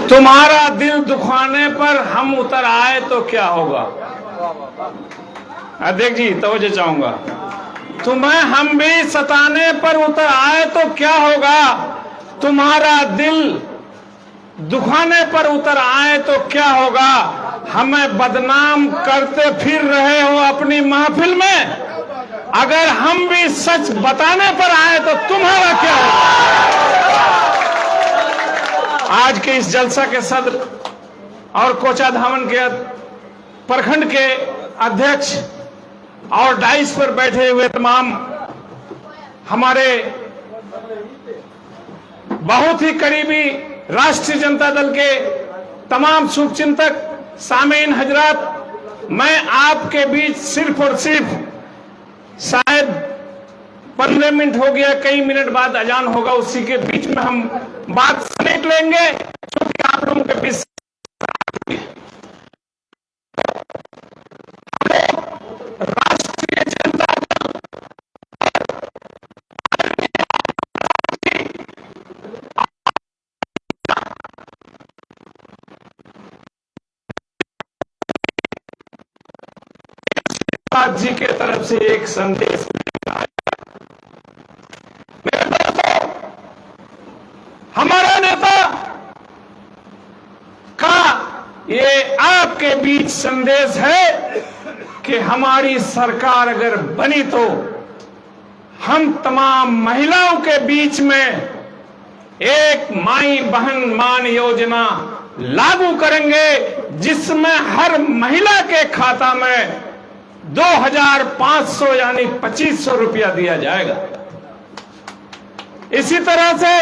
तुम्हारा दिल दुखाने पर हम उतर आए तो क्या होगा। देख जी तवज्जो चाहूंगा। तुम्हें हम भी सताने पर उतर आए तो क्या होगा। तुम्हारा दिल दुखाने पर उतर आए तो क्या होगा। हमें बदनाम करते फिर रहे हो अपनी महफिल में। अगर हम भी सच बताने पर आए तो तुम्हारा क्या होगा। आज के इस जलसा के सदर और कोचाधामन के प्रखंड के अध्यक्ष और डाइस पर बैठे हुए तमाम हमारे बहुत ही करीबी राष्ट्रीय जनता दल के तमाम शुभचिंतक सामीन हजरात, मैं आपके बीच सिर्फ और सिर्फ शायद 15 मिनट हो गया, कई मिनट बाद अजान होगा, उसी के बीच में हम बात समेट लेंगे क्योंकि आप लोगों के बीच राष्ट्रीय जनता दल जी के तरफ से एक संदेश हमारा नेता का ये आपके बीच संदेश है कि हमारी सरकार अगर बनी तो हम तमाम महिलाओं के बीच में एक माई बहन मान योजना लागू करेंगे जिसमें हर महिला के खाता में 2500 यानी 2500 रुपया दिया जाएगा। इसी तरह से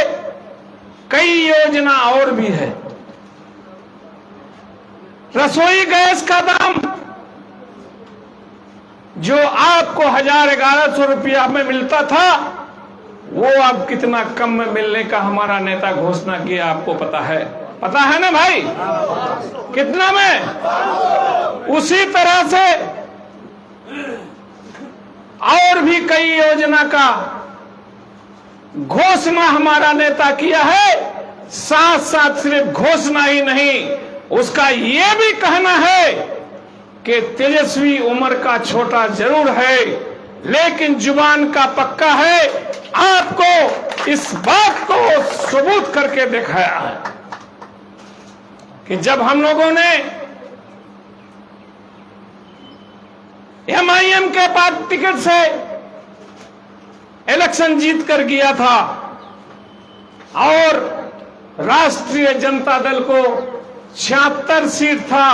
कई योजना और भी है। रसोई गैस का दाम जो आपको 1000-1100 रुपया में मिलता था वो अब कितना कम में मिलने का हमारा नेता घोषणा किया, आपको पता है ना भाई, कितना में। उसी तरह से और भी कई योजना का घोषणा हमारा नेता किया है। साथ साथ सिर्फ घोषणा ही नहीं, उसका यह भी कहना है कि तेजस्वी उम्र का छोटा जरूर है लेकिन जुबान का पक्का है। आपको इस बात को सबूत करके दिखाया है कि जब हम लोगों ने MIM के पार्टी टिकट से इलेक्शन जीत कर गया था और राष्ट्रीय जनता दल को 76 सीट था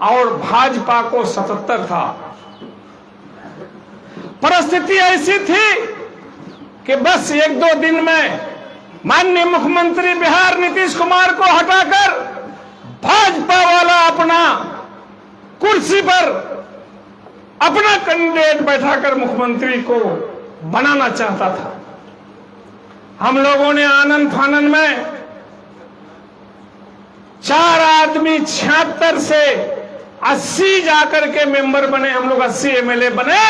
और भाजपा को 77 था। परिस्थिति ऐसी थी कि बस 1-2 दिन में माननीय मुख्यमंत्री बिहार नीतीश कुमार को हटाकर भाजपा वाला अपना कुर्सी पर अपना कैंडिडेट बैठाकर मुख्यमंत्री को बनाना चाहता था। हम लोगों ने आनंद फानन में 4 आदमी 76 से 80 जाकर के मेंबर बने, हम लोग 80 MLA बने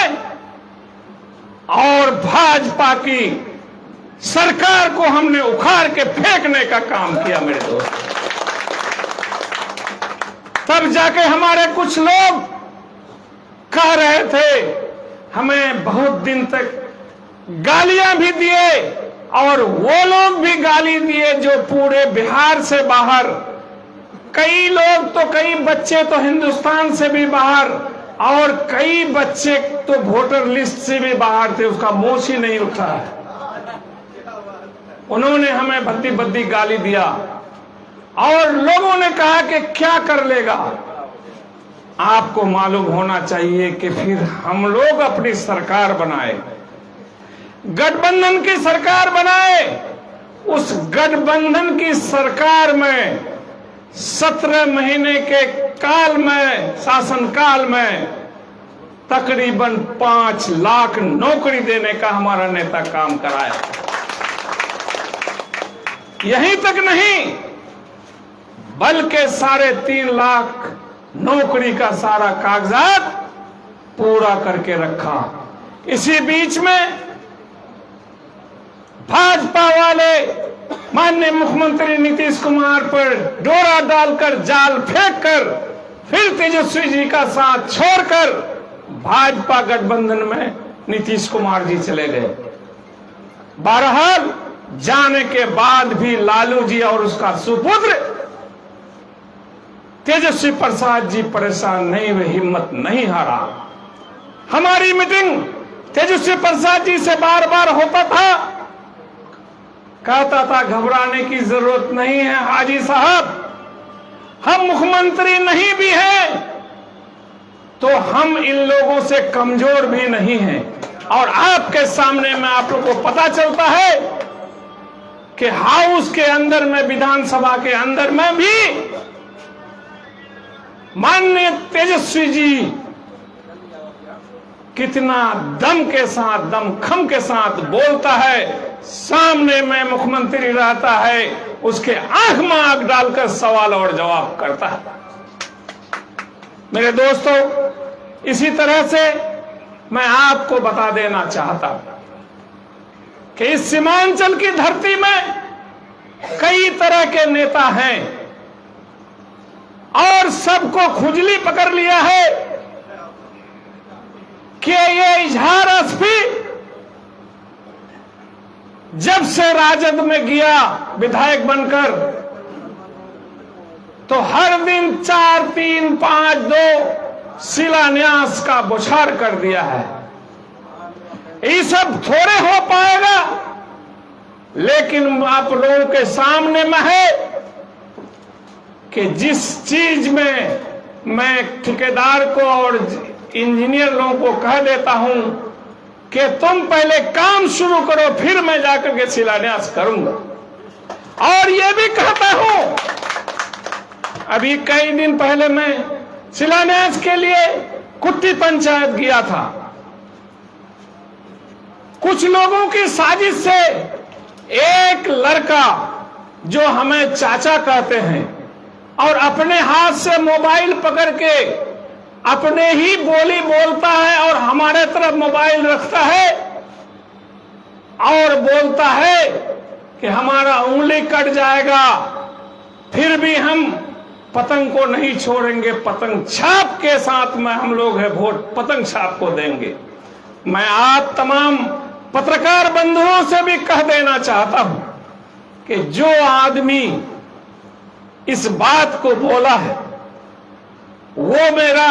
और भाजपा की सरकार को हमने उखाड़ के फेंकने का काम किया मेरे दोस्त। तब जाके हमारे कुछ लोग कह रहे थे, हमें बहुत दिन तक गालियां भी दिए और वो लोग भी गाली दिए जो पूरे बिहार से बाहर, कई लोग तो कई बच्चे तो हिंदुस्तान से भी बाहर और कई बच्चे तो वोटर लिस्ट से भी बाहर थे, उसका मोश ही नहीं उठा है। उन्होंने हमें भद्दी भद्दी गाली दिया और लोगों ने कहा कि क्या कर लेगा। आपको मालूम होना चाहिए कि फिर हम लोग अपनी सरकार बनाए, गठबंधन की सरकार बनाए। उस गठबंधन की सरकार में 17 महीने के काल में, शासन काल में तकरीबन 5 लाख नौकरी देने का हमारा नेता काम कराया। यहीं तक नहीं बल्कि 3.5 लाख नौकरी का सारा कागजात पूरा करके रखा। इसी बीच में भाजपा वाले माननीय मुख्यमंत्री नीतीश कुमार पर डोरा डालकर जाल फेंककर फिर तेजस्वी जी का साथ छोड़कर भाजपा गठबंधन में नीतीश कुमार जी चले गए। बहरहाल जाने के बाद भी लालू जी और उसका सुपुत्र तेजस्वी प्रसाद जी परेशान नहीं हुए, हिम्मत नहीं हारा। हमारी मीटिंग तेजस्वी प्रसाद जी से बार बार होता था, कहता था घबराने की जरूरत नहीं है हाजी साहब, हम मुख्यमंत्री नहीं भी हैं तो हम इन लोगों से कमजोर भी नहीं हैं। और आपके सामने में आप लोगों को पता चलता है कि हाउस के अंदर में, विधानसभा के अंदर में भी माननीय तेजस्वी जी कितना दम के साथ, दमखम के साथ बोलता है, सामने में मुख्यमंत्री रहता है, उसके आंख में आंख डालकर सवाल और जवाब करता है। मेरे दोस्तों, इसी तरह से मैं आपको बता देना चाहता हूं कि इस सीमांचल की धरती में कई तरह के नेता हैं और सबको खुजली पकड़ लिया है कि ये इजहार एसपी जब से राजद में गया विधायक बनकर तो हर दिन 4, 3, 5, 2 शिलान्यास का बौछार कर दिया है। ये सब थोड़े हो पाएगा, लेकिन आप लोगों के सामने में है कि जिस चीज में मैं ठेकेदार को और इंजीनियर लोगों को कह देता हूं कि तुम पहले काम शुरू करो, फिर मैं जाकर के शिलान्यास करूंगा। और ये भी कहता हूं, अभी कई दिन पहले मैं शिलान्यास के लिए कुट्टी पंचायत गया था। कुछ लोगों की साजिश से एक लड़का जो हमें चाचा कहते हैं और अपने हाथ से मोबाइल पकड़ के अपने ही बोली बोलता है और हमारे तरफ मोबाइल रखता है और बोलता है कि हमारा उंगली कट जाएगा फिर भी हम पतंग को नहीं छोड़ेंगे, पतंग छाप के साथ में हम लोग है वोट पतंग छाप को देंगे। मैं आप तमाम पत्रकार बंधुओं से भी कह देना चाहता हूं कि जो आदमी इस बात को बोला है वो मेरा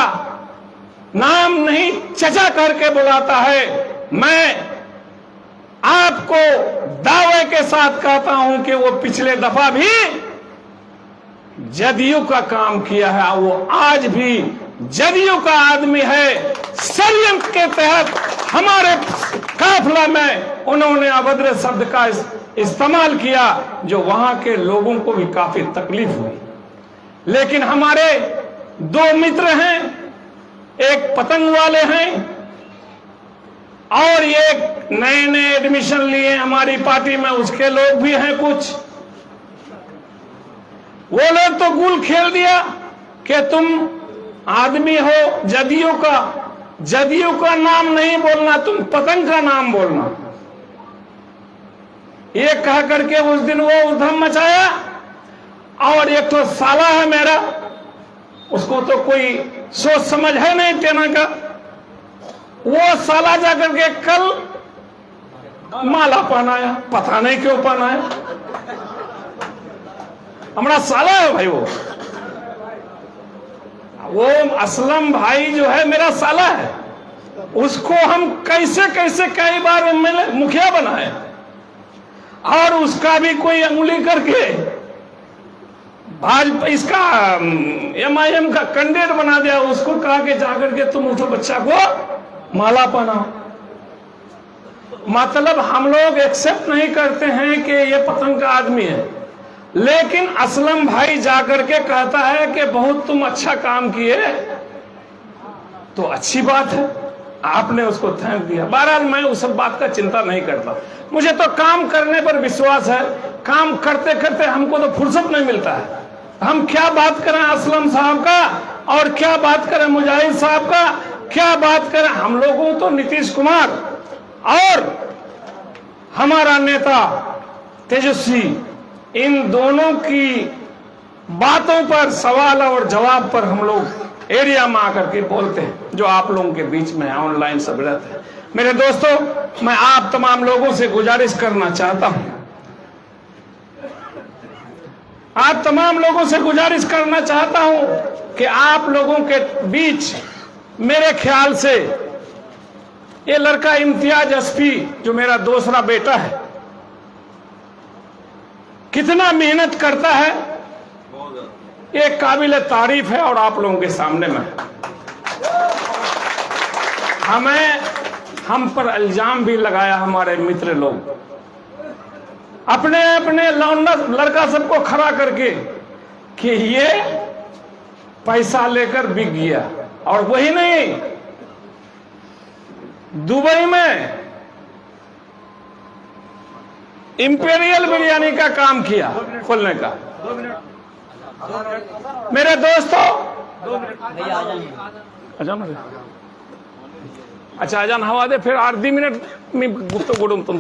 नाम नहीं चचा करके बुलाता है। मैं आपको दावे के साथ कहता हूं कि वो पिछले दफा भी जदयू का काम किया है, वो आज भी जदयू का आदमी है। षड्यंत्र के तहत हमारे काफिला में उन्होंने अभद्र शब्द का इस्तेमाल किया जो वहां के लोगों को भी काफी तकलीफ हुई। लेकिन हमारे 2 मित्र हैं, एक पतंग वाले हैं और एक नए नए एडमिशन लिए हमारी पार्टी में, उसके लोग भी हैं कुछ। वो लोग तो गुल खेल दिया कि तुम आदमी हो जदयू का, जदयू का नाम नहीं बोलना, तुम पतंग का नाम बोलना। ये कह करके उस दिन वो उधम मचाया। और एक तो साला है मेरा, उसको तो कोई सोच समझ है नहीं तेना का, वो साला जाकर के कल माला पहनाया, पता नहीं क्यों पहनाया। हमारा साला है भाई, वो असलम भाई जो है मेरा साला है, उसको हम कैसे कैसे कई बार मुखिया बनाए और उसका भी कोई अंगुली करके भाजपा इसका MIM का कैंडिडेट बना दिया। उसको कहा कि जाकर के तुम उठो बच्चा को माला पहनाओ। मतलब हम लोग एक्सेप्ट नहीं करते हैं कि ये पतंग का आदमी है, लेकिन असलम भाई जाकर के कहता है कि बहुत तुम अच्छा काम किए, तो अच्छी बात है, आपने उसको थैंक दिया। बहरहाल मैं उस सब बात का चिंता नहीं करता, मुझे तो काम करने पर विश्वास है। काम करते करते हमको तो फुर्सत नहीं मिलता है। हम क्या बात करें असलम साहब का और क्या बात करें मुजाहिद साहब का, क्या बात करें। हम लोगों तो नीतीश कुमार और हमारा नेता तेजस्वी इन दोनों की बातों पर, सवाल और जवाब पर हम लोग एरिया में आकर के बोलते हैं, जो आप लोगों के बीच में ऑनलाइन सब रहते हैं। मेरे दोस्तों, मैं आप तमाम लोगों से गुजारिश करना चाहता हूं, आप तमाम लोगों से गुजारिश करना चाहता हूं कि आप लोगों के बीच मेरे ख्याल से ये लड़का इम्तियाज एसपी, जो मेरा दूसरा बेटा है, कितना मेहनत करता है ये काबिल तारीफ है और आप लोगों के सामने में हम पर इल्जाम भी लगाया हमारे मित्र लोग, अपने अपने लड़का सबको खड़ा करके कि ये पैसा लेकर बिक गया। और वही नहीं, दुबई में इंपीरियल बिरयानी का काम किया खोलने का। मेरे दोस्तों, अच्छा अजान हवा दे, फिर 8 मिनट मी गुफ्तगू तुम